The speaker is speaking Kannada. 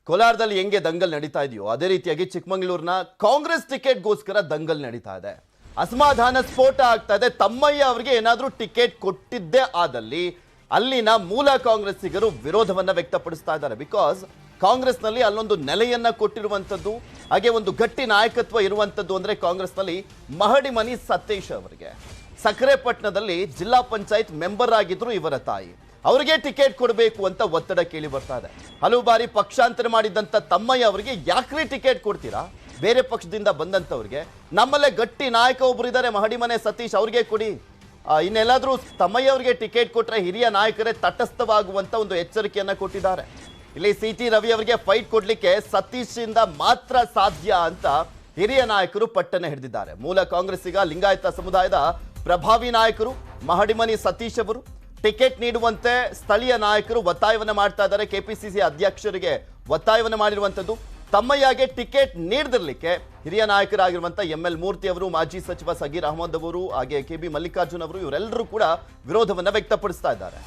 ಕೋಲಾರದಲ್ಲಿ ಹೆಂಗೆ ದಂಗಲ್ ನಡೀತಾ ಇದೆಯೋ ಅದೇ ರೀತಿಯಾಗಿ ಚಿಕ್ಕಮಗಳೂರಿನ ಕಾಂಗ್ರೆಸ್ ಟಿಕೆಟ್ಗೋಸ್ಕರ ದಂಗಲ್ ನಡೀತಾ ಇದೆ. ಅಸಮಾಧಾನ ಸ್ಫೋಟ ಆಗ್ತಾ ಇದೆ. ತಮ್ಮಯ್ಯ ಅವರಿಗೆ ಏನಾದರೂ ಟಿಕೆಟ್ ಕೊಟ್ಟಿದ್ದೇ ಆದಲ್ಲಿ ಅಲ್ಲಿನ ಮೂಲ ಕಾಂಗ್ರೆಸ್ಸಿಗರು ವಿರೋಧವನ್ನ ವ್ಯಕ್ತಪಡಿಸ್ತಾ ಇದ್ದಾರೆ. ಬಿಕಾಸ್ ಕಾಂಗ್ರೆಸ್ನಲ್ಲಿ ಅಲ್ಲೊಂದು ನೆಲೆಯನ್ನ ಕೊಟ್ಟಿರುವಂಥದ್ದು, ಹಾಗೆ ಒಂದು ಗಟ್ಟಿ ನಾಯಕತ್ವ ಇರುವಂಥದ್ದು ಅಂದ್ರೆ ಕಾಂಗ್ರೆಸ್ನಲ್ಲಿ ಮಹಡಿಮನಿ ಸತೀಶ್ ಅವರಿಗೆ. ಸಕರೆಪಟ್ಟಣದಲ್ಲಿ ಜಿಲ್ಲಾ ಪಂಚಾಯತ್ ಮೆಂಬರ್ ಆಗಿದ್ರು ಇವರ ತಾಯಿ. ಅವರಿಗೆ ಟಿಕೆಟ್ ಕೊಡಬೇಕು ಅಂತ ಒತ್ತಡ ಕೇಳಿ ಬರ್ತಾ ಇದೆ. ಹಲವು ಬಾರಿ ಪಕ್ಷಾಂತರ ಮಾಡಿದಂತ ತಮ್ಮಯ್ಯ ಅವರಿಗೆ ಯಾಕ್ರಿ ಟಿಕೆಟ್ ಕೊಡ್ತೀರಾ, ಬೇರೆ ಪಕ್ಷದಿಂದ ಬಂದಂತವ್ರಿಗೆ? ನಮ್ಮಲ್ಲೇ ಗಟ್ಟಿ ನಾಯಕ ಒಬ್ರು ಇದ್ದಾರೆ ಮಹಡಿಮನೆ ಸತೀಶ್, ಅವ್ರಿಗೆ ಕೊಡಿ. ಇನ್ನೆಲ್ಲಾದ್ರೂ ತಮ್ಮಯ್ಯ ಅವರಿಗೆ ಟಿಕೆಟ್ ಕೊಟ್ರೆ ಹಿರಿಯ ನಾಯಕರೇ ತಟಸ್ಥವಾಗುವಂತ ಒಂದು ಎಚ್ಚರಿಕೆಯನ್ನ ಕೊಟ್ಟಿದ್ದಾರೆ. ಇಲ್ಲಿ ಸಿ.ಟಿ. ರವಿ ಅವರಿಗೆ ಫೈಟ್ ಕೊಡ್ಲಿಕ್ಕೆ ಸತೀಶಿಂದ ಮಾತ್ರ ಸಾಧ್ಯ ಅಂತ ಹಿರಿಯ ನಾಯಕರು ಪಟ್ಟನೆ ಹಿಡಿದಿದ್ದಾರೆ. ಮೂಲ ಕಾಂಗ್ರೆಸ್ಸಿಗ ಲಿಂಗಾಯತ ಸಮುದಾಯದ ಪ್ರಭಾವಿ ನಾಯಕರು ಮಹಡಿಮನಿ ಸತೀಶ್ ಅವರು ಟಿಕೆಟ್ ನೀಡುವಂತೆ ಸ್ಥಳೀಯ ನಾಯಕರು ಒತ್ತಾಯವನ್ನ ಮಾಡ್ತಾ ಇದ್ದಾರೆ. ಕೆಪಿಸಿಸಿ ಅಧ್ಯಕ್ಷರಿಗೆ ಒತ್ತಾಯವನ್ನ ಮಾಡಿರುವಂತದ್ದು. ತಮ್ಮಯ್ಯಗೆ ಟಿಕೆಟ್ ನೀಡದಿರಲಿಕ್ಕೆ ಹಿರಿಯ ನಾಯಕರಾಗಿರುವಂತ ಎಂ.ಎಲ್. ಮೂರ್ತಿ ಅವರು, ಮಾಜಿ ಸಚಿವ ಸಗೀರ್ ಅಹಮದ್ ಅವರು, ಹಾಗೆ ಕೆ.ಬಿ. ಮಲ್ಲಿಕಾರ್ಜುನ್ ಅವರು ಇವರೆಲ್ಲರೂ ಕೂಡ ವಿರೋಧವನ್ನ ವ್ಯಕ್ತಪಡಿಸ್ತಾ ಇದ್ದಾರೆ.